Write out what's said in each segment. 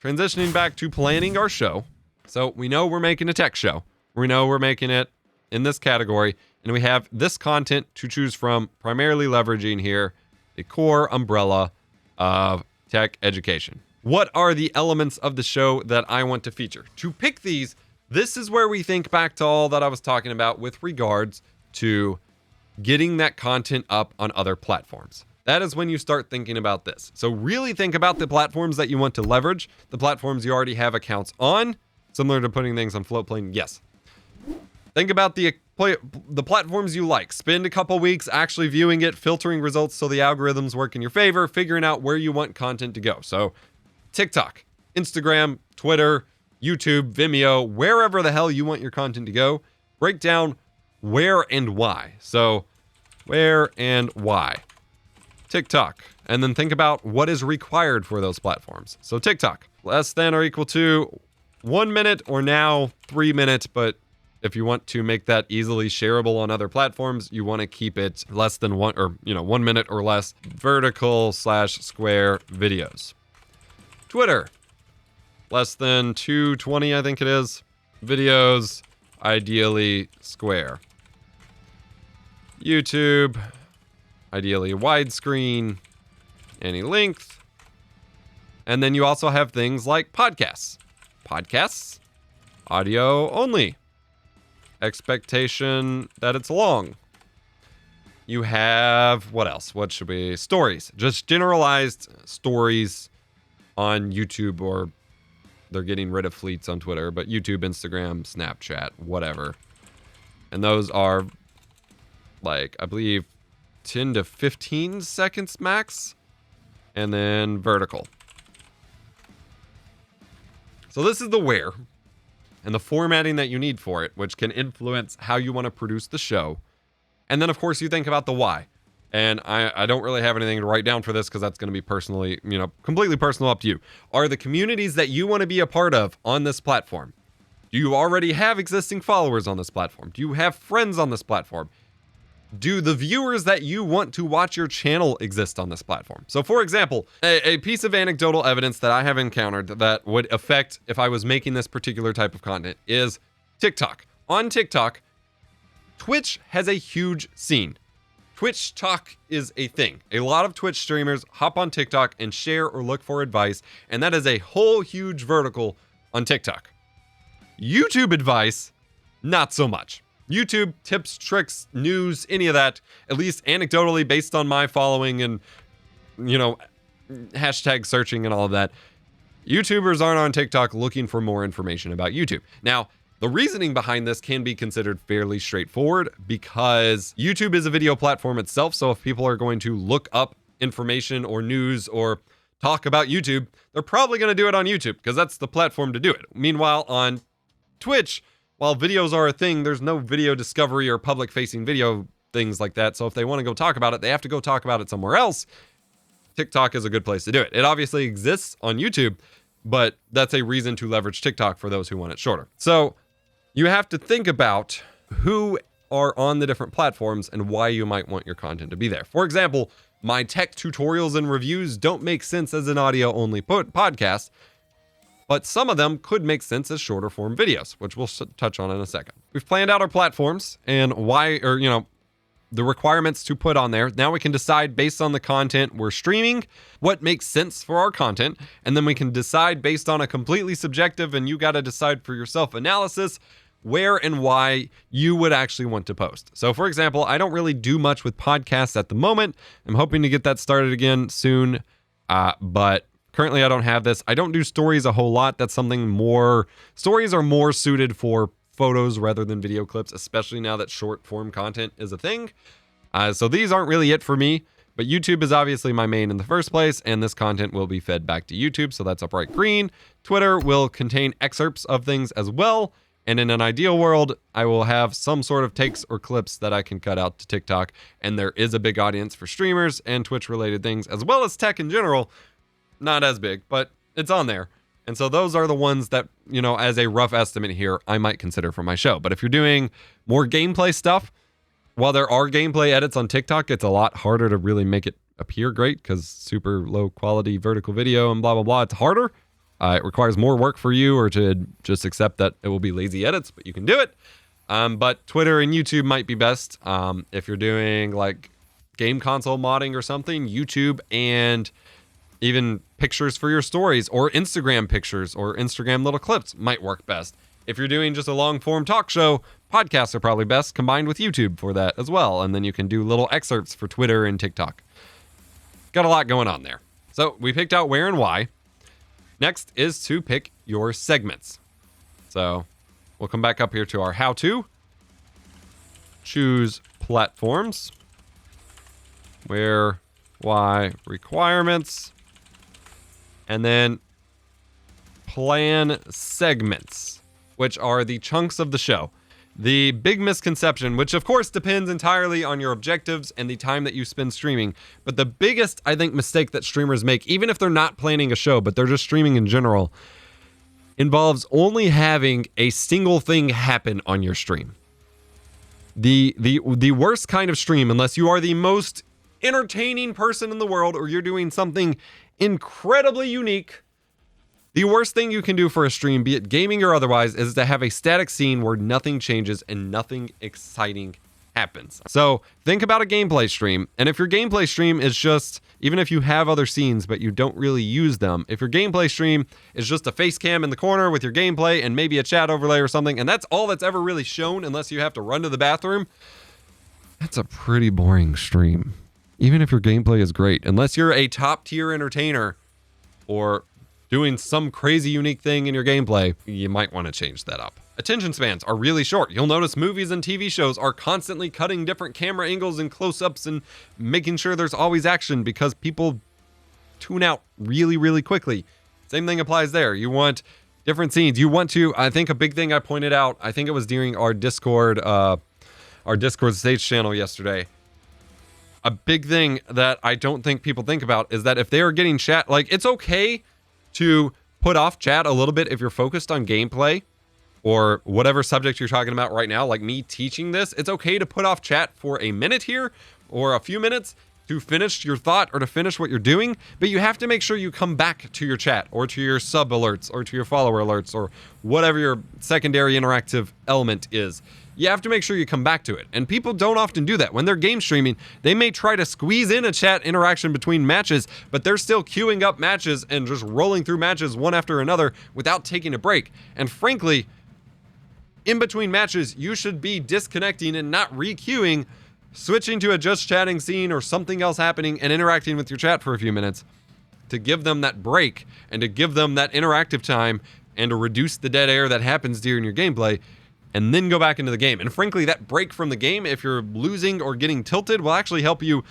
transitioning back to planning our show. So we know we're making a tech show. We know we're making it in this category, and we have this content to choose from, primarily leveraging here the core umbrella of tech education. What are the elements of the show that I want to feature? To pick these, this is where we think back to all that I was talking about with regards to getting that content up on other platforms. That is when you start thinking about this. So really think about the platforms that you want to leverage, the platforms you already have accounts on, similar to putting things on Floatplane, yes. Think about the platforms you like. Spend a couple weeks actually viewing it, filtering results so the algorithms work in your favor, figuring out where you want content to go. So TikTok, Instagram, Twitter, YouTube, Vimeo, wherever the hell you want your content to go, break down where and why. So where and why. TikTok. And then think about what is required for those platforms. So TikTok, less than or equal to 1 minute or now 3 minutes, but if you want to make that easily shareable on other platforms, you want to keep it less than 1 minute or less. Vertical/square videos. Twitter, less than 220, I think it is. Videos, ideally square. YouTube, ideally widescreen, any length. And then you also have things like podcasts. Podcasts, audio only. Expectation that it's long. You have, what else? What should we? Stories. Just generalized stories on YouTube, or they're getting rid of fleets on Twitter, but YouTube, Instagram, Snapchat, whatever. And those are like, I believe, 10 to 15 seconds max. And then vertical. So this is the where and the formatting that you need for it, which can influence how you want to produce the show. And then, of course, you think about the why. And I don't really have anything to write down for this because that's going to be personally, completely personal, up to you. Are the communities that you want to be a part of on this platform? Do you already have existing followers on this platform? Do you have friends on this platform? Do the viewers that you want to watch your channel exist on this platform? So, for example, a piece of anecdotal evidence that I have encountered that would affect if I was making this particular type of content is TikTok. On TikTok, Twitch has a huge scene. Twitch talk is a thing. A lot of Twitch streamers hop on TikTok and share or look for advice, and that is a whole huge vertical on TikTok. YouTube advice, not so much. YouTube, tips, tricks, news, any of that, at least anecdotally based on my following and, hashtag searching and all of that, YouTubers aren't on TikTok looking for more information about YouTube. Now, the reasoning behind this can be considered fairly straightforward because YouTube is a video platform itself. So if people are going to look up information or news or talk about YouTube, they're probably going to do it on YouTube because that's the platform to do it. Meanwhile, on Twitch, while videos are a thing, there's no video discovery or public-facing video things like that. So if they want to go talk about it, they have to go talk about it somewhere else. TikTok is a good place to do it. It obviously exists on YouTube, but that's a reason to leverage TikTok for those who want it shorter. So you have to think about who are on the different platforms and why you might want your content to be there. For example, my tech tutorials and reviews don't make sense as an audio-only podcast, but some of them could make sense as shorter form videos, which we'll touch on in a second. We've planned out our platforms and why, the requirements to put on there. Now we can decide based on the content we're streaming, what makes sense for our content. And then we can decide based on a completely subjective and you got to decide for yourself analysis, where and why you would actually want to post. So for example, I don't really do much with podcasts at the moment. I'm hoping to get that started again soon. But currently I don't have this. I don't do stories a whole lot. That's something more, stories are more suited for photos rather than video clips, especially now that short form content is a thing. So these aren't really it for me, but YouTube is obviously my main in the first place, and this content will be fed back to YouTube, so that's a bright green. Twitter will contain excerpts of things as well, and in an ideal world, I will have some sort of takes or clips that I can cut out to TikTok, and there is a big audience for streamers and Twitch-related things, as well as tech in general. Not as big, but it's on there. And so those are the ones that, as a rough estimate here, I might consider for my show. But if you're doing more gameplay stuff, while there are gameplay edits on TikTok, it's a lot harder to really make it appear great because super low quality vertical video and blah, blah, blah. It's harder. It requires more work for you, or to just accept that it will be lazy edits, but you can do it. But Twitter and YouTube might be best. If you're doing like game console modding or something, YouTube and even pictures for your stories, or Instagram pictures or Instagram little clips might work best. If you're doing just a long form talk show, podcasts are probably best combined with YouTube for that as well. And then you can do little excerpts for Twitter and TikTok. Got a lot going on there. So we picked out where and why. Next is to pick your segments. So we'll come back up here to our how-to. Choose platforms. Where, why, requirements. And then plan segments, which are the chunks of the show. The big misconception, which of course depends entirely on your objectives and the time that you spend streaming, but the biggest, I think, mistake that streamers make, even if they're not planning a show, but they're just streaming in general, involves only having a single thing happen on your stream. The worst kind of stream, unless you are the most entertaining person in the world or you're doing something incredibly unique, the worst thing you can do for a stream, be it gaming or otherwise, is to have a static scene where nothing changes and nothing exciting happens. So think about a gameplay stream, and if your gameplay stream is just, even if you have other scenes but you don't really use them, if your gameplay stream is just a face cam in the corner with your gameplay and maybe a chat overlay or something, and that's all that's ever really shown unless you have to run to the bathroom, that's a pretty boring stream. Even if your gameplay is great, unless you're a top tier entertainer or doing some crazy unique thing in your gameplay, you might want to change that up. Attention spans are really short. You'll notice movies and TV shows are constantly cutting different camera angles and close-ups and making sure there's always action because people tune out really, really quickly. Same thing applies there. You want different scenes. You want to, I think a big thing I pointed out, I think it was during our Discord stage channel yesterday. A big thing that I don't think people think about is that if they are getting chat, like, it's okay to put off chat a little bit if you're focused on gameplay or whatever subject you're talking about right now, like me teaching this. It's okay to put off chat for a minute here or a few minutes to finish your thought or to finish what you're doing, but you have to make sure you come back to your chat or to your sub alerts or to your follower alerts or whatever your secondary interactive element is. You have to make sure you come back to it. And people don't often do that. When they're game streaming, they may try to squeeze in a chat interaction between matches, but they're still queuing up matches and just rolling through matches one after another without taking a break. And frankly, in between matches, you should be disconnecting and not re-queuing, switching to a just chatting scene or something else happening and interacting with your chat for a few minutes to give them that break and to give them that interactive time and to reduce the dead air that happens during your gameplay, and then go back into the game. And frankly, that break from the game, if you're losing or getting tilted, will actually help you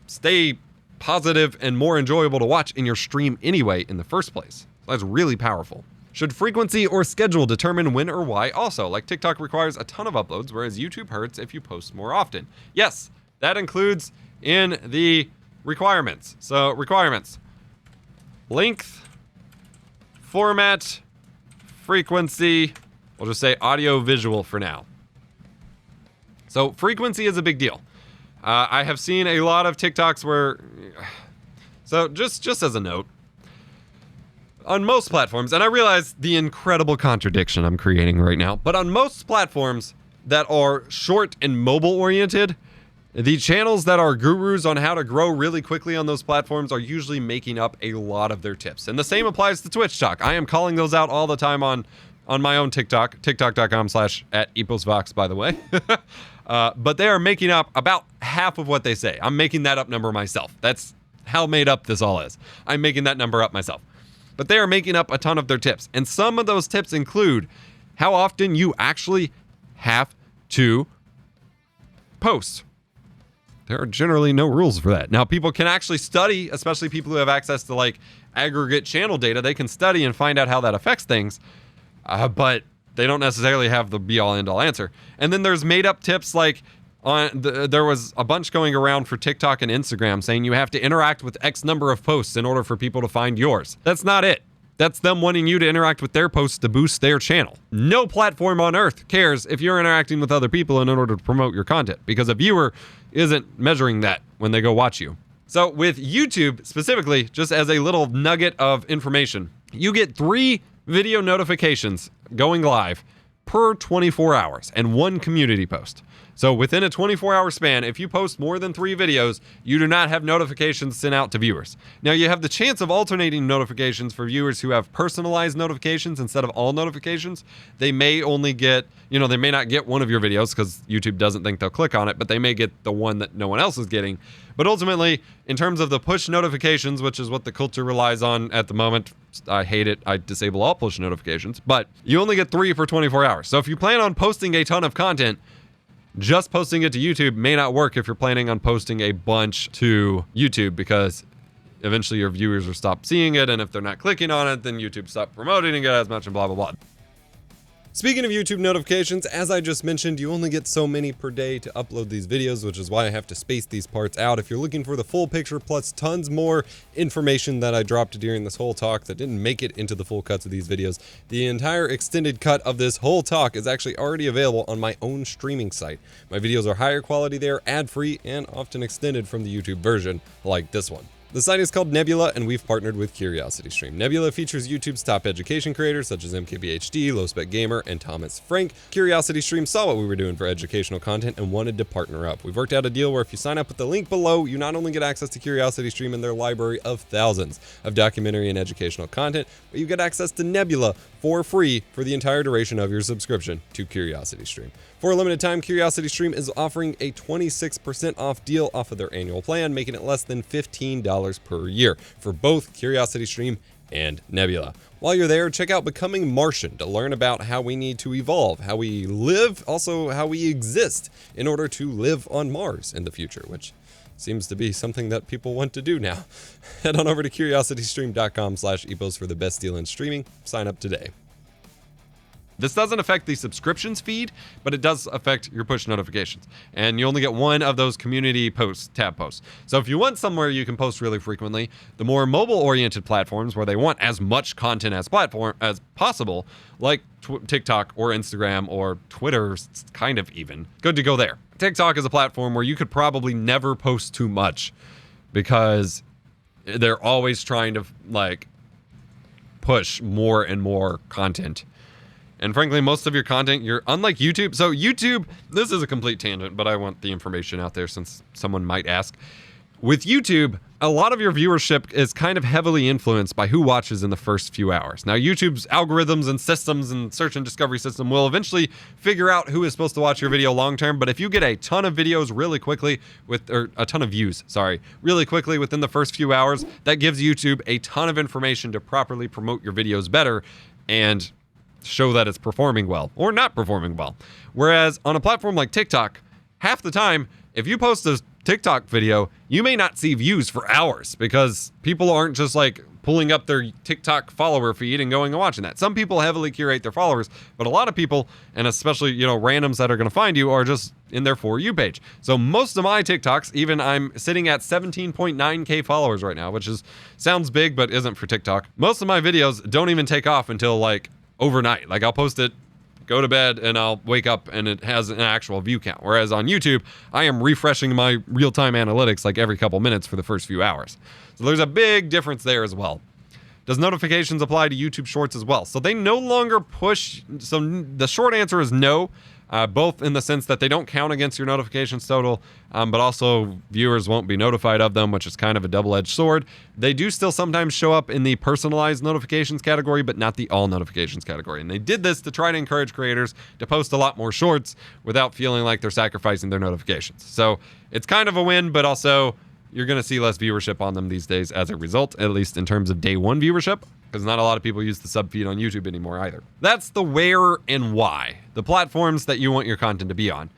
stay positive and more enjoyable to watch in your stream anyway in the first place. So that's really powerful. Should frequency or schedule determine when or why? Also, like TikTok requires a ton of uploads, whereas YouTube hurts if you post more often. Yes, that includes in the requirements. So requirements: length, format, frequency. We'll just say audio visual for now. So frequency is a big deal. I have seen a lot of TikToks where, so just as a note, on most platforms, and I realize the incredible contradiction I'm creating right now, but on most platforms that are short and mobile oriented, the channels that are gurus on how to grow really quickly on those platforms are usually making up a lot of their tips. And the same applies to Twitch Talk. I am calling those out all the time on my own TikTok, tiktok.com/@EposVox, by the way. But they are making up about half of what they say. I'm making that up number myself. That's how made up this all is. I'm making that number up myself. But they are making up a ton of their tips. And some of those tips include how often you actually have to post. There are generally no rules for that. Now, people can actually study, especially people who have access to like aggregate channel data. They can study and find out how that affects things. But they don't necessarily have the be-all, end-all answer. And then there's made-up tips like there was a bunch going around for TikTok and Instagram saying you have to interact with X number of posts in order for people to find yours. That's not it. That's them wanting you to interact with their posts to boost their channel. No platform on earth cares if you're interacting with other people in order to promote your content, because a viewer isn't measuring that when they go watch you. So with YouTube specifically, just as a little nugget of information, you get 3 video notifications going live per 24 hours and 1 community post. So within a 24-hour span, if you post more than 3 videos, you do not have notifications sent out to viewers. Now, you have the chance of alternating notifications for viewers who have personalized notifications instead of all notifications. They may only get, they may not get one of your videos because YouTube doesn't think they'll click on it, but they may get the one that no one else is getting. But ultimately, in terms of the push notifications, which is what the culture relies on at the moment, I hate it. I disable all push notifications, but you only get 3 for 24 hours. So if you plan on posting a ton of content, just posting it to YouTube may not work if you're planning on posting a bunch to YouTube, because eventually your viewers will stop seeing it, and if they're not clicking on it, then YouTube stop promoting it as much and blah, blah, blah. Speaking of YouTube notifications, as I just mentioned, you only get so many per day to upload these videos, which is why I have to space these parts out. If you're looking for the full picture plus tons more information that I dropped during this whole talk that didn't make it into the full cuts of these videos, the entire extended cut of this whole talk is actually already available on my own streaming site. My videos are higher quality there, ad-free, and often extended from the YouTube version, like this one. The site is called Nebula, and we've partnered with CuriosityStream. Nebula features YouTube's top education creators such as MKBHD, Lowspec Gamer, and Thomas Frank. CuriosityStream saw what we were doing for educational content and wanted to partner up. We've worked out a deal where if you sign up with the link below, you not only get access to CuriosityStream and their library of thousands of documentary and educational content, but you get access to Nebula for free for the entire duration of your subscription to CuriosityStream. For a limited time, CuriosityStream is offering a 26% off deal off of their annual plan, making it less than $15 per year for both CuriosityStream and Nebula. While you're there, check out Becoming Martian to learn about how we need to evolve, how we live, also how we exist in order to live on Mars in the future, which seems to be something that people want to do now. Head on over to curiositystream.com/epos for the best deal in streaming. Sign up today. This doesn't affect the subscriptions feed, but it does affect your push notifications. And you only get one of those community posts, tab posts. So if you want somewhere you can post really frequently, the more mobile-oriented platforms where they want as much content as possible, like TikTok or Instagram or Twitter, kind of even, good to go there. TikTok is a platform where you could probably never post too much because they're always trying to push more and more content. And frankly, most of your content, you're unlike YouTube. So YouTube, this is a complete tangent, but I want the information out there since someone might ask. With YouTube, a lot of your viewership is kind of heavily influenced by who watches in the first few hours. Now, YouTube's algorithms and systems and search and discovery system will eventually figure out who is supposed to watch your video long term. But if you get a ton of videos really quickly or a ton of views, really quickly within the first few hours, that gives YouTube a ton of information to properly promote your videos better and show that it's performing well or not performing well. Whereas on a platform like TikTok, half the time, if you post a TikTok video, you may not see views for hours because people aren't just pulling up their TikTok follower feed and going and watching that. Some people heavily curate their followers, but a lot of people, and especially, randoms that are going to find you, are just in their For You page. So most of my TikToks, even I'm sitting at 17.9K followers right now, which sounds big, but isn't for TikTok. Most of my videos don't even take off until overnight. I'll post it, go to bed, and I'll wake up and it has an actual view count. Whereas on YouTube, I am refreshing my real-time analytics every couple minutes for the first few hours. So there's a big difference there as well. Does notifications apply to YouTube Shorts as well? So they no longer push. So the short answer is no. Both in the sense that they don't count against your notifications total, but also viewers won't be notified of them, which is kind of a double-edged sword. They do still sometimes show up in the personalized notifications category, but not the all notifications category. And they did this to try to encourage creators to post a lot more shorts without feeling like they're sacrificing their notifications. So it's kind of a win, but also you're going to see less viewership on them these days as a result, at least in terms of day one viewership, because not a lot of people use the sub feed on YouTube anymore either. That's the where and why, the platforms that you want your content to be on.